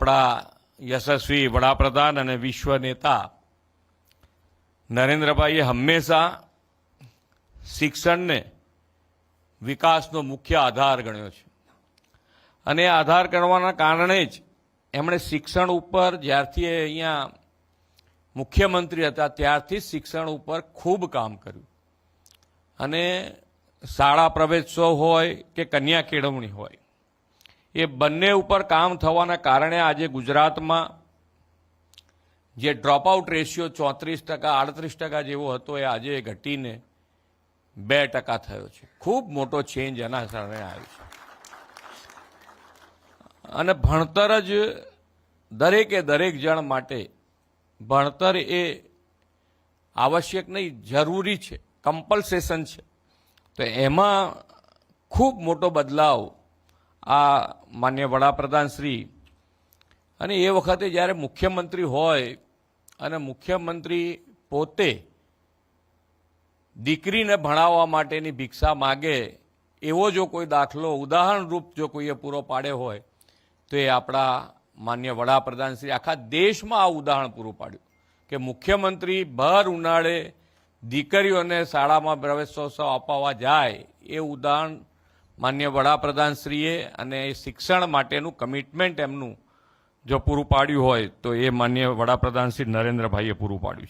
આપણા યશસ્વી વડાપ્રધાન અને વિશ્વ નેતા નરેન્દ્રભાઈએ હંમેશા શિક્ષણને વિકાસનો મુખ્ય આધાર ગણ્યો છે અને એ આધાર ગણવાના કારણે જ એમણે શિક્ષણ ઉપર જ્યારથી એ અહીંયા મુખ્યમંત્રી હતા ત્યારથી જ શિક્ષણ ઉપર ખૂબ કામ કર્યું અને શાળા પ્રવેશોત્સવ હોય કે કન્યા કેળવણી હોય એ બંને ઉપર કામ થવાના કારણે આજે ગુજરાતમાં જે ડ્રોપઆઉટ રેશિયો 34% 38% જેવો હતો એ આજે ઘટીને 2% થયો છે. ખૂબ મોટો ચેન્જ એના કારણે આવ્યો છે અને ભણતર જ દરેકે દરેક જણ માટે ભણતર એ આવશ્યક નહીં, જરૂરી છે, કમ્પલ્સેશન છે. તો એમાં ખૂબ મોટો બદલાવ આ માન્ય વડાપ્રધાન શ્રી અને એ વખતે જ્યારે મુખ્યમંત્રી હોય અને મુખ્યમંત્રી પોતે દીકરીને ભણાવવા માટેની ભિક્ષા માગે એવો જો કોઈ દાખલો ઉદાહરણરૂપ જો કોઈએ પૂરો પાડ્યો હોય તો એ આપણા માન્ય વડાપ્રધાન શ્રી આખા દેશમાં આ ઉદાહરણ પૂરું પાડ્યું કે મુખ્યમંત્રી ભર ઉનાળે દીકરીઓને શાળામાં પ્રવેશોત્સવ અપાવવા જાય એ ઉદાહરણ માન્ય વડાપ્રધાનશ્રીએ અને શિક્ષણ માટેનું કમિટમેન્ટ એમનું જો પૂરું પાડ્યું હોય તો એ માન્ય વડાપ્રધાન શ્રી નરેન્દ્રભાઈએ પૂરું પાડ્યું છે.